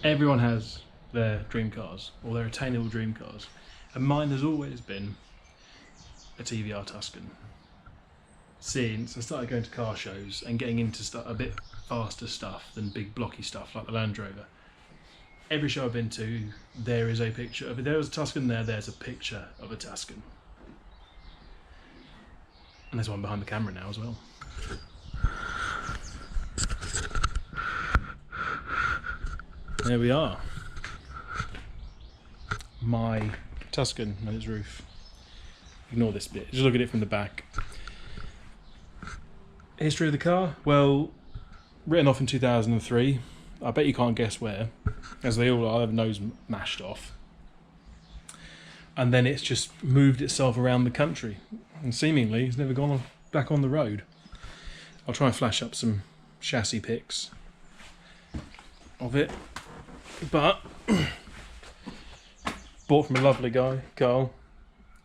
Everyone has their dream cars, or their attainable dream cars, and mine has always been a TVR Tuscan. Since I started going to car shows and getting into a bit faster stuff than big blocky stuff like the Land Rover, every show I've been to, there is a picture of it. There was a Tuscan there, there's a picture of a Tuscan. And there's one behind the camera now as well. There we are. My Tuscan and its roof. Ignore this bit, just look at it from the back. History of the car? Well, written off in 2003. I bet you can't guess where, as they all are. They have nose mashed off. And then it's just moved itself around the country, and seemingly it's never gone back on the road. I'll try and flash up some chassis pics of it. But bought from a lovely guy, Carl.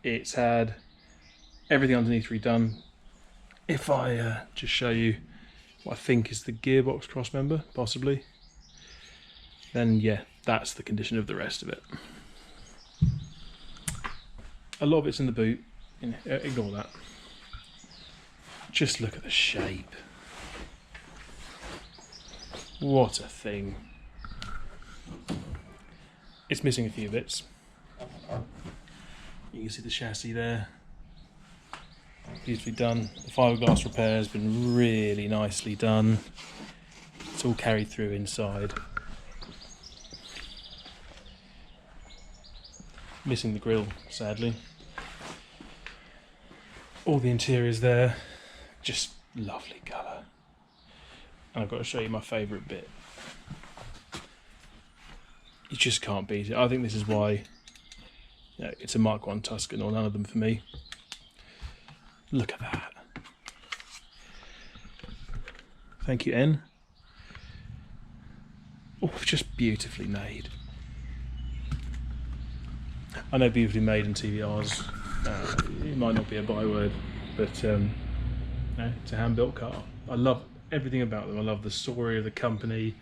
It's had everything underneath redone. If I just show you what I think is the gearbox cross member, possibly, then yeah, that's the condition of the rest of it. A lot of it's in the boot. Ignore that. Just look at the shape. What a thing. It's missing a few bits. You can see the chassis there. Beautifully done. The fiberglass repair has been really nicely done. It's all carried through inside. Missing the grille, sadly. All the interiors there, just lovely colour. And I've got to show you my favourite bit. You just can't beat it. I think this is why it's a Mark I Tuscan or none of them for me. Look at that. Thank you, N. Oh, just beautifully made. I know beautifully made in TVRs, it might not be a byword, but it's a hand-built car. I love everything about them. I love the story of the company,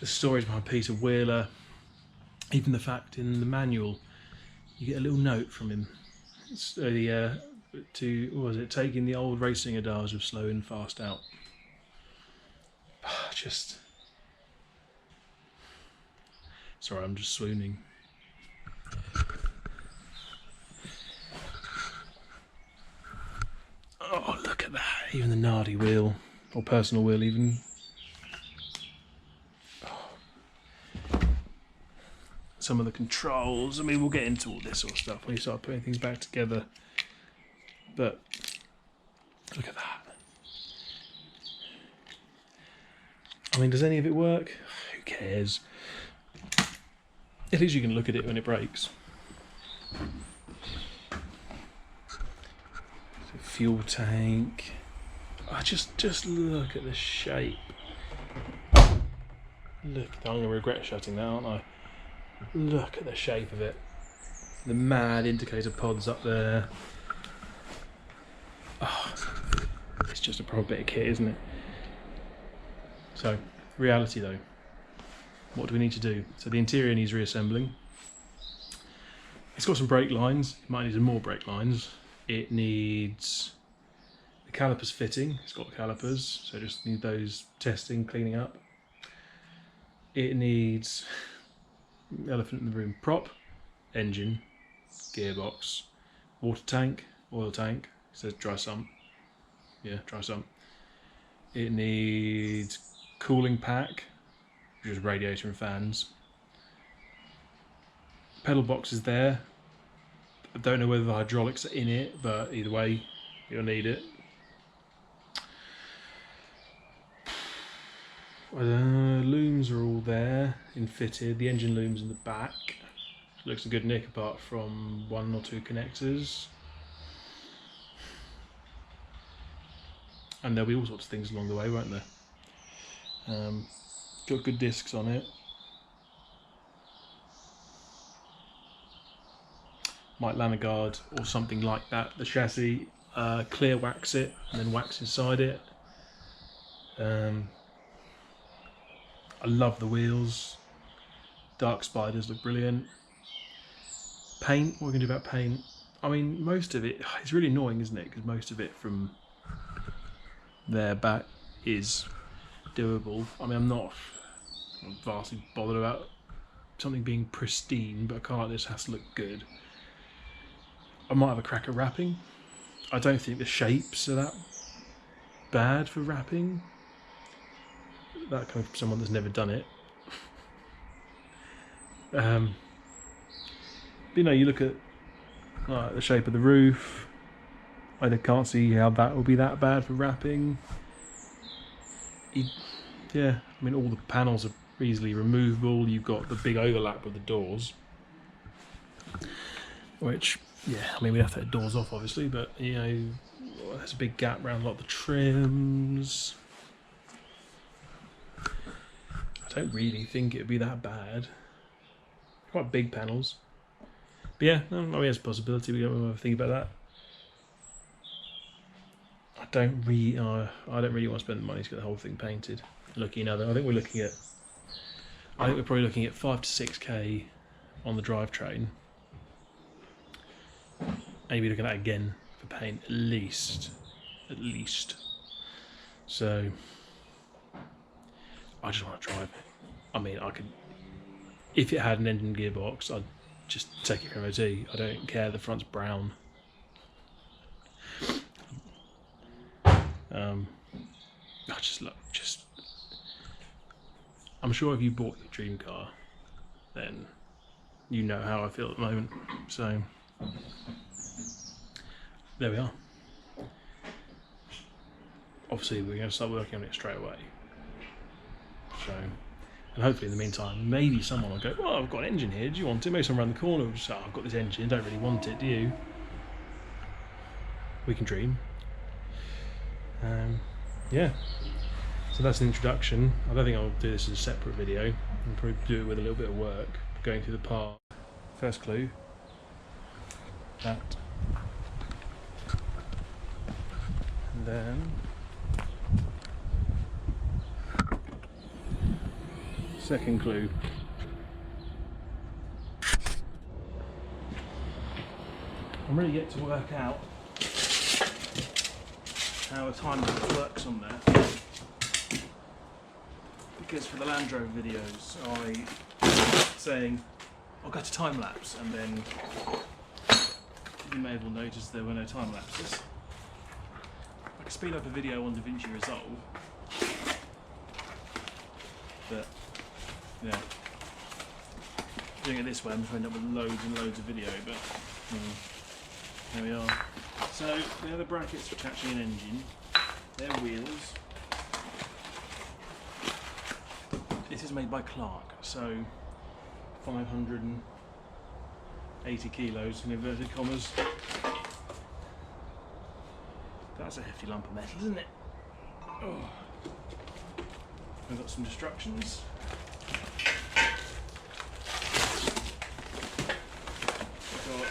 the stories behind Peter Wheeler, even the fact in the manual you get a little note from him. It's taking the old racing adage of slow in, fast out. Just sorry, I'm just swooning. Oh, look at that. Even the Nardi wheel, or personal wheel even. Oh. Some of the controls. I mean, we'll get into all this sort of stuff when you start putting things back together. But look at that. I mean, does any of it work? Who cares? At least you can look at it when it breaks. Fuel tank. Oh, just look at the shape. Look, I'm going to regret shutting that, aren't I? Look at the shape of it. The mad indicator pods up there. Oh, it's just a proper bit of kit, isn't it? So, reality though. What do we need to do? So the interior needs reassembling. It's got some brake lines. It might need some more brake lines. It needs the calipers fitting. It's got the calipers, so just need those testing, cleaning up. It needs elephant in the room prop, engine, gearbox, water tank, oil tank. It says dry sump. Yeah, dry sump. It needs cooling pack, which is radiator and fans. Pedal box is there. I don't know whether the hydraulics are in it, but either way, you'll need it. Looms are all there and fitted. The engine looms in the back. Looks a good nick apart from one or two connectors. And there'll be all sorts of things along the way, won't there? Got good discs on it. Might Lanagard or something like that. The chassis, clear wax it and then wax inside it. I love the wheels. Dark spiders look brilliant. Paint, what are we going to do about paint? I mean, most of it, it's really annoying, isn't it? Because most of it from there back is doable. I mean, I'm not vastly bothered about something being pristine, but a car like this has to look good. I might have a crack at wrapping. I don't think the shapes are that bad for wrapping. That coming from someone that's never done it. But you know, you look at the shape of the roof. I can't see how that will be that bad for wrapping. Yeah, I mean, all the panels are easily removable. You've got the big overlap with the doors, which, yeah, I mean, we have to take doors off, obviously, but, you know, there's a big gap around a lot of the trims. I don't really think it would be that bad. Quite big panels. But yeah, I mean, there's a possibility. We don't want to think about that. I don't really want to spend the money to get the whole thing painted. I think we're probably looking at 5 to 6k on the drivetrain. Maybe looking at that again for paint, at least. So I just want to drive it. I mean, I could, if it had an engine gearbox, I'd just take it for MOT. I don't care. The front's brown. I'm sure if you bought your dream car, then you know how I feel at the moment. So there we are. Obviously, we're going to start working on it straight away. So, and hopefully, in the meantime, maybe someone will go, "Well, I've got an engine here. Do you want it?" Maybe someone around the corner will just say, "Oh, I've got this engine. Don't really want it, do you?" We can dream. Yeah. So that's an introduction. I don't think I'll do this as a separate video. I'll probably do it with a little bit of work, going through the part. First clue. That. And then second clue. I'm really yet to work out how a time lapse works on there, because for the Land Rover videos I saying I'll go to time lapse, and then you may have all noticed there were no time lapses. I could speed up a video on DaVinci Resolve, but yeah, doing it this way I'm just going to end up with loads and loads of video, but here we are. So they're the brackets for catching an engine, they're wheels. This is made by Clark, so 580 kilos in inverted commas. That's a hefty lump of metal, isn't it? Oh. We've got some instructions. We've got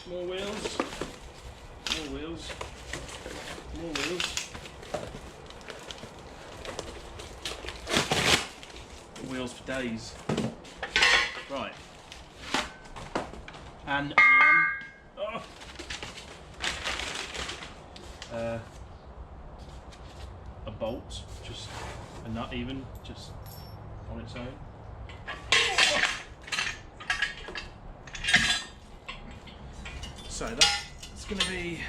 more wheels, more wheels, more wheels. Wheels for days. Right. And a bolt, just a nut even, just on its own. So that's going to be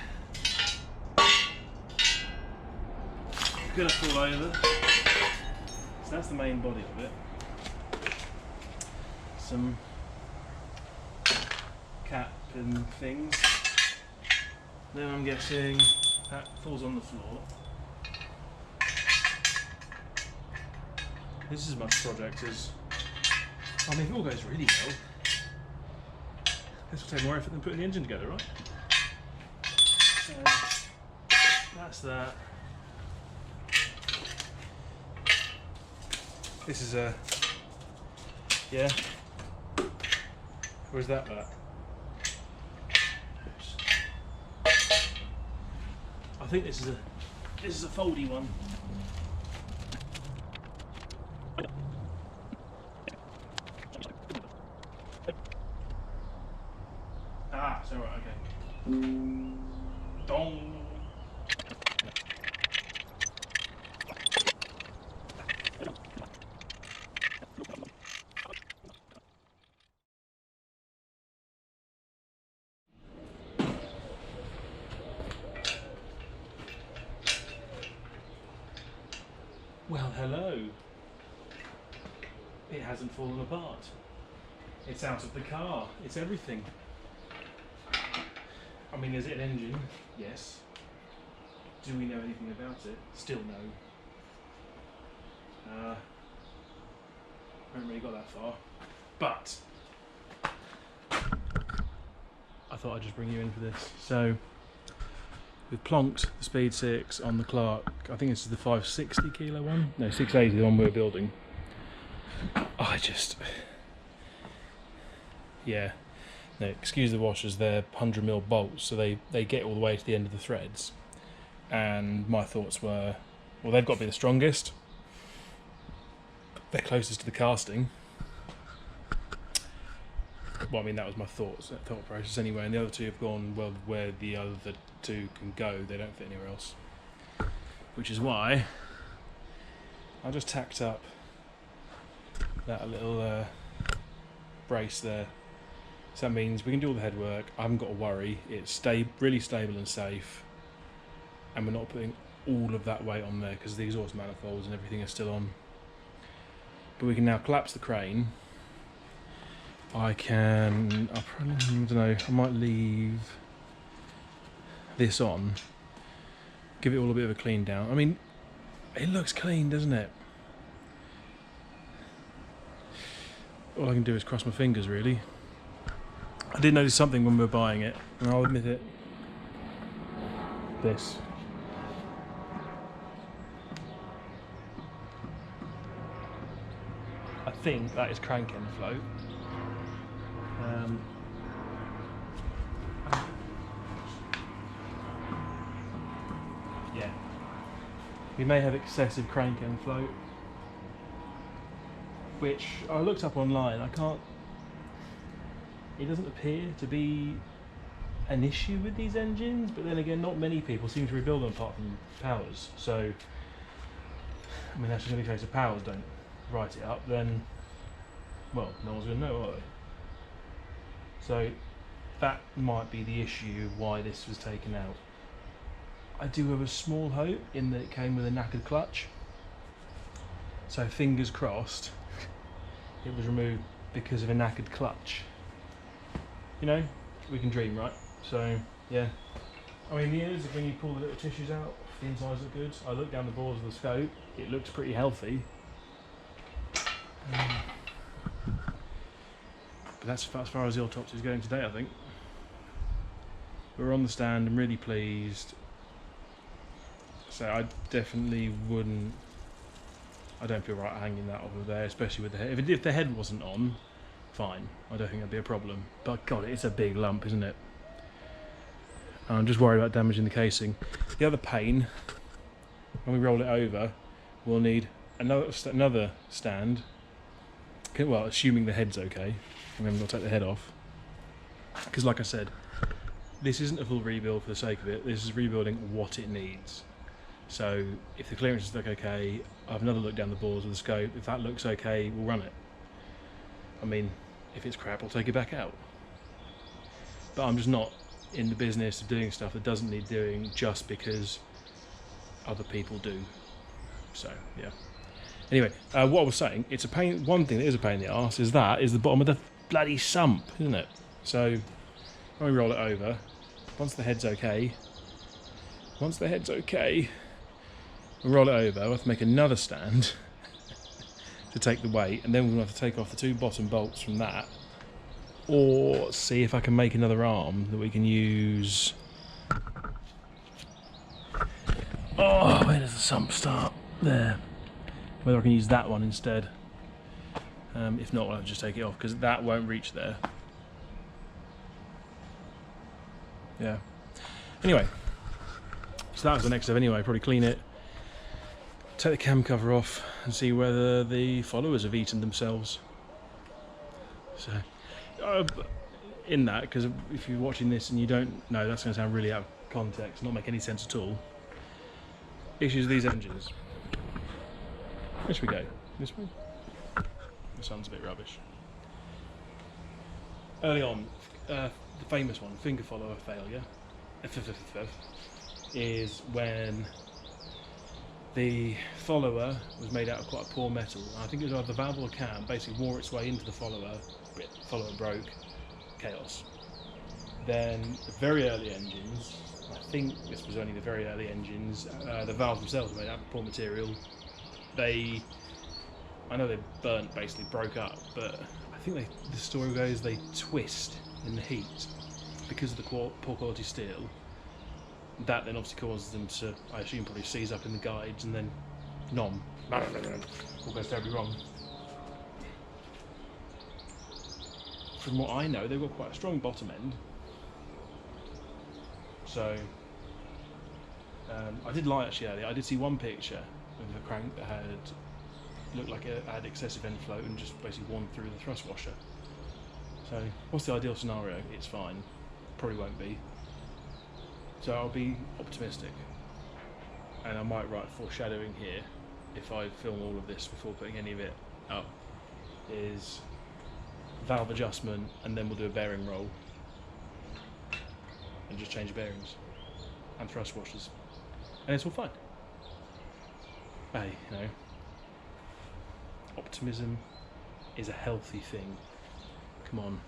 going to fall over. So that's the main body of it. Some cap and things. Then I'm guessing that falls on the floor. This is as much project as, I mean, if it all goes really well, this will take more effort than putting the engine together, right? So that's that. This is a, yeah. Where's that back? Oops. I think this is a foldy one. Dong. Well, hello. It hasn't fallen apart. It's out of the car. It's everything. I mean, is it an engine? Yes. Do we know anything about it? Still no. Haven't really got that far. But I thought I'd just bring you in for this. So we've plonked the Speed 6 on the Clark. I think this is the 560 kilo one. No, 680, the one we're building. Yeah. No, excuse the washers, they're 100mm bolts, so they get all the way to the end of the threads. And my thoughts were, well, they've got to be the strongest. They're closest to the casting. Well, I mean, that was my thought process anyway, and the other two have gone, well, where the other two can go, they don't fit anywhere else. Which is why I just tacked up that little brace there. So that means we can do all the head work, I haven't got to worry, it's really stable and safe, and we're not putting all of that weight on there because the exhaust manifolds and everything are still on. But we can now collapse the crane. I don't know, I might leave this on, give it all a bit of a clean down. I mean, it looks clean, doesn't it? All I can do is cross my fingers, really. I did notice something when we were buying it, and I'll admit it. This. I think that is crank end float. Yeah. We may have excessive crank end float, which I looked up online. It doesn't appear to be an issue with these engines, but then again, not many people seem to rebuild them apart from Powers. So, I mean, that's just going to be a case of Powers don't write it up, then, well, no one's going to know, are they? So, that might be the issue why this was taken out. I do have a small hope in that it came with a knackered clutch. So, fingers crossed, it was removed because of a knackered clutch. You know, we can dream, right? So, yeah. I mean, the ears, when you pull the little tissues out, the insides look good. I looked down the balls of the scope, it looks pretty healthy. But that's as far as the autopsy is going today, I think. We're on the stand, I'm really pleased. So I definitely wouldn't, I don't feel right hanging that over there, especially with the head. If the head wasn't on, fine, I don't think that'd be a problem. But God, it's a big lump, isn't it? I'm just worried about damaging the casing. The other pain, when we roll it over, we'll need another stand. Okay, well, assuming the head's okay, and then we'll take the head off. Because like I said, this isn't a full rebuild for the sake of it, this is rebuilding what it needs. So if the clearances look okay, I'll have another look down the balls of the scope. If that looks okay, we'll run it. I mean, if it's crap, I'll take it back out. But I'm just not in the business of doing stuff that doesn't need doing just because other people do. So, yeah. Anyway, what I was saying, it's a pain. One thing that is a pain in the arse is the bottom of the bloody sump, isn't it? So, when we roll it over, once the head's okay, we roll it over, we'll have to make another stand to take the weight, and then we'll have to take off the two bottom bolts from that, or see if I can make another arm that we can use. Oh, where does the sump start? There. Whether I can use that one instead. If not, I'll just take it off because that won't reach there. Yeah. Anyway, so that was the next step anyway. Probably clean it, take the cam cover off, and see whether the followers have eaten themselves. So, in that, because if you're watching this and you don't know, that's going to sound really out of context, not make any sense at all. Issues with these engines. Which we go? This way? The sun's a bit rubbish. Early on, the famous one, finger follower failure, is when the follower was made out of quite a poor metal. I think it was either the valve or cam, basically wore its way into the follower, broke, chaos. Then the very early engines, I think this was only the very early engines, the valves themselves were made out of poor material. I know they burnt, basically broke up, but I think the story goes they twist in the heat because of the poor quality steel. That then obviously causes them to, I assume, probably seize up in the guides and then all goes terribly wrong. From what I know, they've got quite a strong bottom end. So I did lie actually earlier. I did see one picture of a crank that looked like it had excessive end flow and just basically worn through the thrust washer. So what's the ideal scenario? It's fine. Probably won't be. So I'll be optimistic, and I might write foreshadowing here if I film all of this before putting any of it up, is valve adjustment, and then we'll do a bearing roll and just change bearings and thrust washers, and it's all fine. Hey, you know, optimism is a healthy thing. Come on.